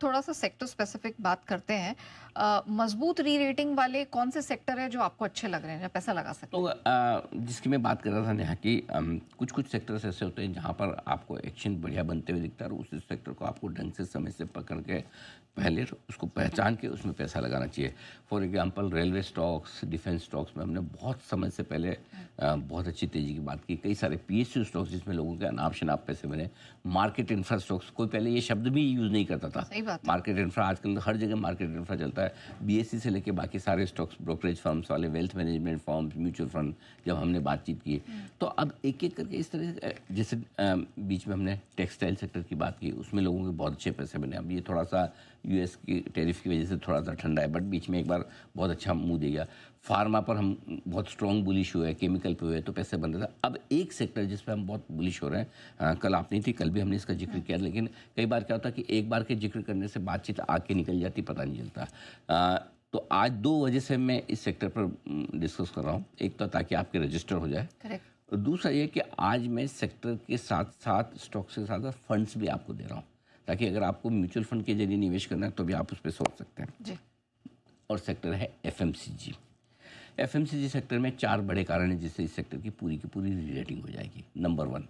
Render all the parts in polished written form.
थोड़ा सा sector specific बात करते हैं। मजबूत री रेटिंग वाले कौन से सेक्टर है जो आपको अच्छे लग रहे हैं, जहाँ पैसा लगा सकते तो हैं? जिसकी मैं बात कर रहा था नेहा कि कुछ कुछ सेक्टर्स ऐसे होते हैं जहाँ पर आपको एक्शन बढ़िया बनते हुए दिखता है और उस सेक्टर को आपको ढंग से समय से पकड़ के पहले उसको पहचान के उसमें पैसा लगाना चाहिए। For example railway stocks, defence stocks में हमने बहुत समय से पहले बहुत अच्छी तेज़ी की बात की। कई सारे पीएसयू स्टॉक्स जिसमें लोगों के अनाप शनाप पैसे बने। मार्केट इंफ्रा स्टॉक्स, कोई पहले ये शब्द भी यूज़ नहीं करता था। सही बात है। मार्केट इंफ्रा आजकल हर जगह मार्केट इंफ्रा चलता है। बीएससी से लेके बाकी सारे स्टॉक्स, ब्रोकरेज फर्म्स वाले, wealth management firms, mutual fund, जब हमने बातचीत की तो अब एक एक करके इस तरह से जैसे बीच में हमने टेक्सटाइल सेक्टर की बात की, उसमें लोगों के बहुत अच्छे पैसे बने। अब ये थोड़ा सा यूएस की टैरिफ की वजह से थोड़ा सा ठंडा है, बट बीच में एक बार बहुत अच्छा मुंह दे गया। फार्मा पर हम बहुत स्ट्रॉन्ग बुलिश हुए, केमिकल पे हुए तो पैसे बन रहे थे। अब एक सेक्टर जिस पे हम बहुत बुलिश हो रहे हैं, कल आप नहीं थी, कल भी हमने इसका जिक्र किया, लेकिन कई बार क्या होता है कि एक बार के जिक्र करने से बातचीत आके निकल जाती, पता नहीं चलता। तो आज दो वजह से मैं इस सेक्टर पर डिस्कस कर रहा हूँ। एक तो ताकि आपके रजिस्टर हो जाए, करेक्ट। और दूसरा ये कि आज मैं सेक्टर के साथ साथ स्टॉक्स के साथ साथ फंड्स भी आपको दे रहा हूँ, ताकि अगर आपको म्यूचुअल फंड के जरिए निवेश करना है तो भी आप उस पर सोच सकते हैं। जी। और सेक्टर है एफएमसीजी। एफएमसीजी सेक्टर में चार बड़े कारण हैं जिससे इस सेक्टर की पूरी रेटिंग हो जाएगी। नंबर वन,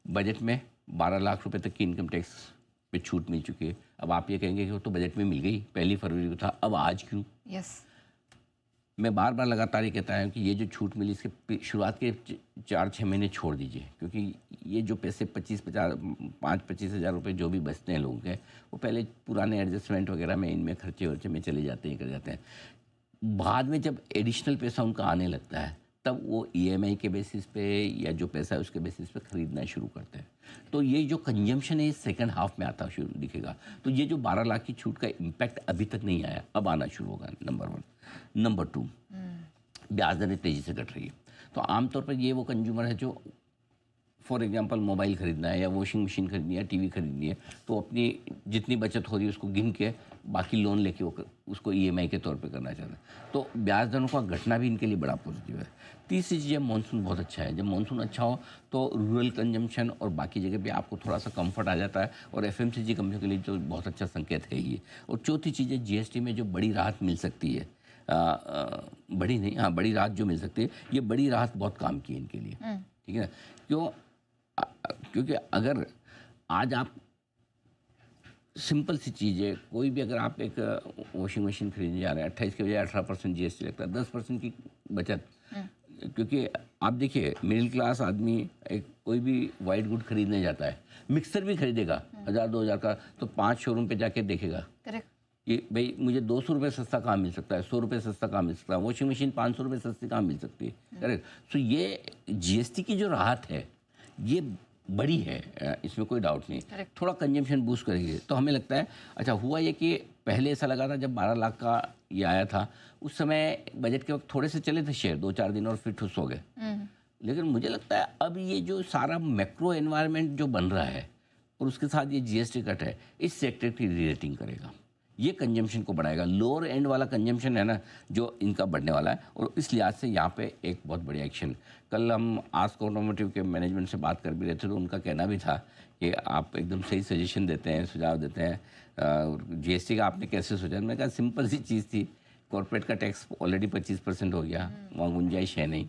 बजट में 12 लाख रुपए तक की इनकम टैक्स पे छूट मिल चुकी है। अब आप ये कहेंगे कि वो तो बजट में मिल गई, 1 फरवरी को था, अब आज क्यों? यस। मैं बार बार लगातार ये कहता हूँ कि ये जो छूट मिली इसके शुरुआत के 4-6 महीने छोड़ दीजिए, क्योंकि ये जो पैसे 25 हज़ार रुपये जो भी बचते हैं लोगों के, वो पहले पुराने एडजस्टमेंट वगैरह में, इनमें खर्चे वर्चे में चले जाते हैं, कर जाते हैं। बाद में जब एडिशनल पैसा उनका आने लगता है तब वो ईएमआई के बेसिस पे या जो पैसा है उसके बेसिस पे खरीदना शुरू करते हैं। तो ये जो कंजम्पशन है, सेकंड हाफ में आता शुरू दिखेगा। तो ये जो 12 लाख की छूट का इम्पैक्ट अभी तक नहीं आया, अब आना शुरू होगा। Number one. नंबर टू, ब्याज दरें तेज़ी से घट रही है। तो आमतौर पर ये वो कंज्यूमर है जो फॉर एग्जांपल मोबाइल ख़रीदना है या वॉशिंग मशीन खरीदनी है, टीवी खरीदनी है, तो अपनी जितनी बचत हो रही है उसको गिन के बाकी लोन लेके वो उसको ईएमआई के तौर पे करना चाहते हैं। तो ब्याज दरों का घटना भी इनके लिए बड़ा पॉजिटिव है। तीसरी चीज़ है, मानसून बहुत अच्छा है। जब मानसून अच्छा हो तो रूरल कंजम्पशन और बाकी जगह पे आपको थोड़ा सा कंफर्ट आ जाता है, और एफएमसीजी कंपनियों के लिए तो बहुत अच्छा संकेत है ये। और चौथी चीज़ है, जीएसटी में जो बड़ी राहत मिल सकती है, बड़ी नहीं, हाँ बड़ी राहत जो मिल सकती है, ये बड़ी राहत बहुत काम की है इनके लिए। ठीक है ना? क्यों? क्योंकि अगर आज आप सिंपल सी चीज़ है, कोई भी अगर आप एक वॉशिंग मशीन खरीदने जा रहे हैं, 28 के बजाय 18% जीएसटी लगता है, 10% की बचत। क्योंकि आप देखिए, मिडिल क्लास आदमी एक कोई भी वाइट गुड खरीदने जाता है, मिक्सर भी खरीदेगा 1000-2000 का, तो 5 शोरूम पे जाके देखेगा करेक्ट। कि भाई मुझे 200 रुपये सस्ता कहाँ मिल सकता है, 100 रुपये सस्ता कहाँ मिल सकता है, वॉशिंग मशीन 500 रुपये सस्ती कहाँ मिल सकती है। करेक्ट। सो ये जीएसटी की जो राहत है ये बड़ी है, इसमें कोई डाउट नहीं। Correct. थोड़ा कंजम्पशन बूस्ट करेगी तो हमें लगता है। अच्छा हुआ ये कि पहले ऐसा लगा था जब 12 लाख का ये आया था, उस समय बजट के वक्त थोड़े से चले थे शेयर 2-4 दिन और फिर ठुस हो गए। लेकिन मुझे लगता है अब ये जो सारा मैक्रो एनवायरनमेंट जो बन रहा है और उसके साथ ये जीएसटी कट है, इस सेक्टर की रीरेटिंग करेगा, ये कंजम्पशन को बढ़ाएगा। लोअर एंड वाला कंजम्पशन है ना जो इनका बढ़ने वाला है, और इस लिहाज से यहाँ पे एक बहुत बढ़िया एक्शन। कल हम आस्क ऑटोमोटिव के मैनेजमेंट से बात कर भी रहे थे, तो उनका कहना भी था कि आप एकदम सही सजेशन देते हैं, सुझाव देते हैं। जीएसटी का आपने कैसे सोचा? मैंने कहा सिंपल सी चीज़ थी, कॉर्पोरेट का टैक्स ऑलरेडी 25% हो गया, वहाँ गुंजाइश है नहीं।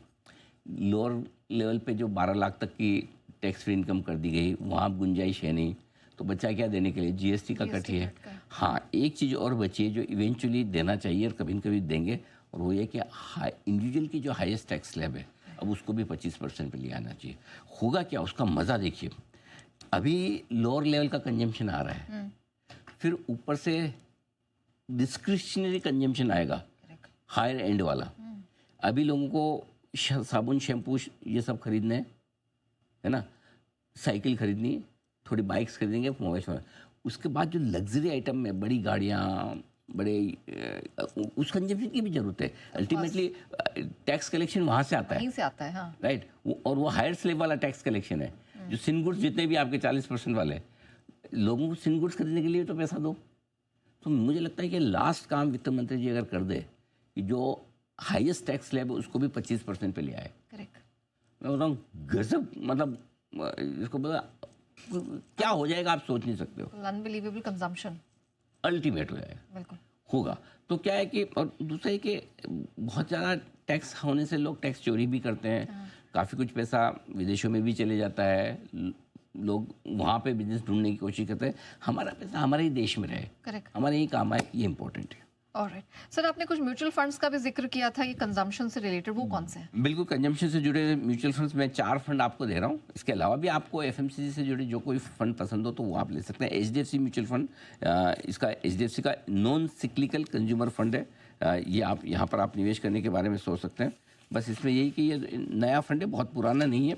लोअर लेवल पे जो 12 लाख तक की टैक्स फ्री इनकम कर दी गई, वहाँ गुंजाइश है नहीं, तो बचा क्या देने के लिए? जीएसटी का कट ही है। हाँ, एक चीज़ और बची है जो इवेंचुअली देना चाहिए और कभी न कभी देंगे, और वो ये कि इंडिविजुअल की जो हाईएस्ट टैक्स स्लैब है, अब उसको भी 25% पे ले आना चाहिए। होगा क्या, उसका मज़ा देखिए। अभी लोअर लेवल का कंजम्पशन आ रहा है, फिर ऊपर से डिस्क्रिशनरी कंजम्पशन आएगा, हायर एंड वाला। अभी लोगों को साबुन, शैम्पू ये सब खरीदने हैं, है ना, साइकिल खरीदनी है, थोड़ी बाइक्स खरीदेंगे, मोबाइल। उसके बाद जो लग्जरी आइटम में बड़ी गाड़ियाँ, बड़े उस कंजम्पशन की भी ज़रूरत है। अल्टीमेटली टैक्स कलेक्शन वहाँ से आता है, वहीं से आता है। हाँ। राइट। और वो हायर स्लेब वाला टैक्स कलेक्शन है। जो सिन गुड्स जितने भी आपके 40% वाले, लोगों को सिन गुड्स खरीदने के लिए तो पैसा दो। तो मुझे लगता है कि लास्ट काम वित्त मंत्री जी अगर कर दे कि जो हाईएस्ट टैक्स स्लैब है उसको भी 25% पे ले आए। करेक्ट। मैं बताऊँ गजब, मतलब इसको पता क्या हो जाएगा आप सोच नहीं सकते हो। Unbelievable consumption. अल्टीमेट हो जाएगा, बिल्कुल। होगा। तो क्या है कि और दूसरा है कि बहुत ज़्यादा टैक्स होने से लोग टैक्स चोरी भी करते हैं, काफ़ी कुछ पैसा विदेशों में भी चले जाता है, लोग वहाँ पे बिजनेस ढूंढने की कोशिश करते हैं। हमारा पैसा हमारे ही देश में रहे, करेक्ट। हमारे ही काम आए, ये इंपॉर्टेंट है। ऑलराइट सर, आपने कुछ म्यूचुअल फंड्स का भी जिक्र किया था, ये कंजम्पशन से रिलेटेड, वो कौन से हैं? बिल्कुल, कंजम्पशन से जुड़े म्यूचुअल फंड्स में 4 फंड आपको दे रहा हूँ। इसके अलावा भी आपको एफएमसीजी से जुड़े जो कोई फंड पसंद हो तो वो आप ले सकते हैं। एचडीएफसी म्यूचुअल फंड, इसका एचडीएफसी का नॉन सिक्लिकल कंज्यूमर फंड है। ये आप यहाँ पर आप निवेश करने के बारे में सोच सकते हैं। बस इसमें यही कि ये नया फंड है, बहुत पुराना नहीं है।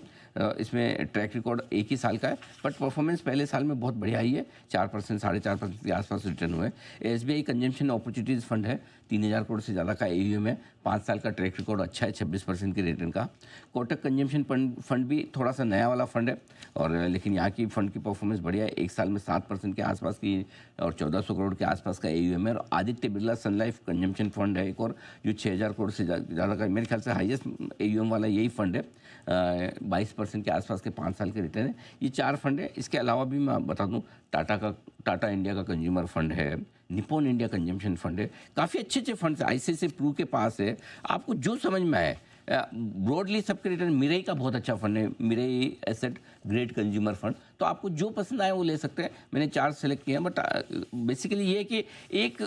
इसमें ट्रैक रिकॉर्ड 1 ही साल का है, बट परफॉर्मेंस पहले साल में बहुत बढ़िया आई है। 4%, 4.5% के आसपास रिटर्न हुए। एसबीआई कंजम्पशन अपॉर्चुनिटीज़ फंड है, 3000 करोड़ से ज़्यादा का एयूएम है, 5 साल का ट्रैक रिकॉर्ड अच्छा है, 26% के रिटर्न का। कोटक कंजम्पशन फंड भी थोड़ा सा नया वाला फंड है, और लेकिन यहाँ की फंड की परफॉर्मेंस बढ़िया है। 1 साल में 7% के आसपास की और 1400 करोड़ के आसपास का एयूएम है। और आदित्य बिरला सन लाइफ कंजम्पशन फंड है एक और, जो 6000 करोड़ से ज़्यादा का, मेरे ख्याल से हाईएस्ट एयूएम वाला यही फंड है। 22% के आसपास के 5 साल के रिटर्न है। ये 4 फंड है। इसके अलावा भी मैं बता दूं, टाटा इंडिया का कंज्यूमर फंड है, निप्पॉन इंडिया कंजम्पशन फंड है, काफ़ी अच्छे अच्छे फंड्स है। आईसीआईसीआई प्रू के पास है। आपको जो समझ में आए, ब्रॉडली सबके रिटर्न। मिरेई का बहुत अच्छा फंड है, मिरेई एसेट ग्रेट कंज्यूमर फंड। तो आपको जो पसंद आए वो ले सकते हैं। मैंने 4 सेलेक्ट किए हैं, बट बेसिकली ये है कि एक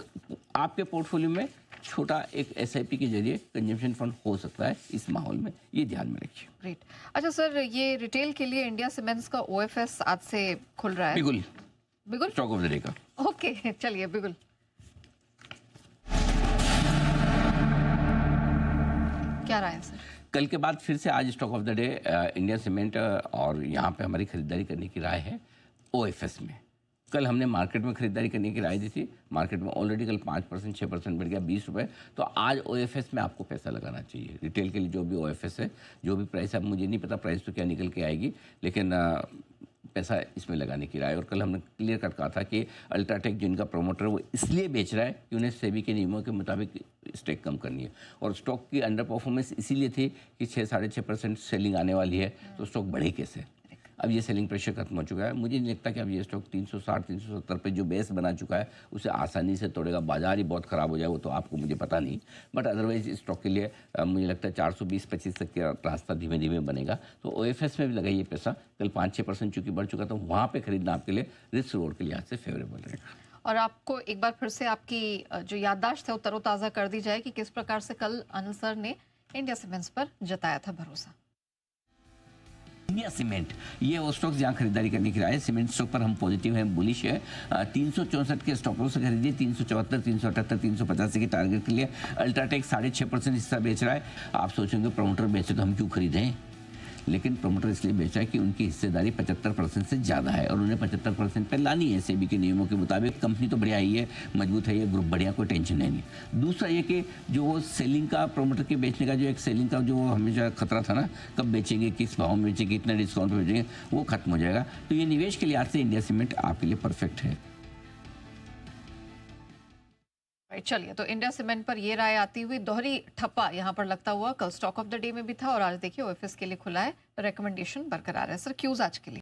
आपके पोर्टफोलियो में छोटा एक एसआईपी के जरिए कंजम्पशन फंड हो सकता है इस माहौल में, ये ध्यान में रखिए। ग्रेट। अच्छा सर, ये रिटेल के लिए इंडिया सीमेंट्स का ओएफएस आज से खुल रहा है। बिल्कुल, बिगुल स्टॉक ऑफ द डे का। ओके, चलिए बिगुल। क्या राय है सर? कल के बाद फिर से आज stock of the day India cement, और यहाँ पे हमारी खरीदारी करने की राय है ओएफएस में। कल हमने मार्केट में खरीदारी करने की राय दी थी। मार्केट में ऑलरेडी कल 5%, 6% बढ़ गया, 20 रुपये। तो आज ओएफएस में आपको पैसा लगाना चाहिए। रिटेल के लिए जो भी ओएफएस है, जो भी प्राइस है, अब मुझे नहीं पता प्राइस तो क्या निकल के आएगी, लेकिन पैसा इसमें लगाने की राय। और कल हमने क्लियर कट कहा था कि अल्ट्राटेक जिनका प्रमोटर है वो इसलिए बेच रहा है कि उन्हें सेबी के नियमों के मुताबिक स्टेक कम करनी है, और स्टॉक की अंडर परफॉर्मेंस इसीलिए थी कि 6-6.5% सेलिंग आने वाली है, तो स्टॉक बढ़े कैसे। अब ये सेलिंग प्रेशर खत्म हो चुका है। मुझे नहीं लगता कि अब ये स्टॉक 360-370 पे जो बेस बना चुका है उसे आसानी से तोड़ेगा। बाजार ही बहुत ख़राब हो जाए वो तो आपको मुझे पता नहीं, बट अदरवाइज इस स्टॉक के लिए मुझे लगता है 420-25 तक का रास्ता धीमे धीमे बनेगा। तो ओएफएस में भी लगाइए पैसा। कल 5-6% चूँकि बढ़ चुका, तो वहाँ पर खरीदना आपके लिए रिस्क रिवॉर्ड के लिहाज से फेवरेबल रहेगा। और आपको एक बार फिर से आपकी जो याददाश्त है वो तरोताज़ा कर दी जाए कि किस प्रकार से कल अनिल सर ने इंडिया सीमेंट्स पर जताया था भरोसा। इंडिया सीमेंट, ये वो स्टॉक्स जहाँ खरीदारी करने की राय है। सीमेंट स्टॉक पर हम पॉजिटिव हैं, बुलिश है। 364 के स्टॉक से खरीदिए। 374, 378, 385 के टारगेट के लिए। अल्ट्राटेक 6.5% हिस्सा बेच रहा है। आप सोचेंगे प्रमोटर बेचे तो हम क्यों खरीदें, लेकिन प्रमोटर इसलिए बेच रहा है कि उनकी हिस्सेदारी 75% से ज़्यादा है, और उन्हें 75% पर लानी है सेबी के नियमों के मुताबिक। कंपनी तो बढ़िया ही है, मजबूत है, ये ग्रुप बढ़िया, कोई टेंशन है नहीं। दूसरा ये कि जो वो सेलिंग का, प्रमोटर के बेचने का जो एक सेलिंग का जो हमेशा खतरा था ना, कब बेचेंगे, किस भाव में बेचेंगे, कितना डिस्काउंट पर बेचेंगे, वो खत्म हो जाएगा। तो ये निवेश के लिहाज से इंडिया सीमेंट आपके लिए परफेक्ट है। चलिए, तो इंडिया सीमेंट पर ये राय आती हुई दोहरी ठप्पा यहाँ पर लगता हुआ कल स्टॉक ऑफ द डे में भी था, और आज देखिए ओएफएस के लिए खुला है, रिकमेंडेशन बरकरार है। सर क्यूज आज के लिए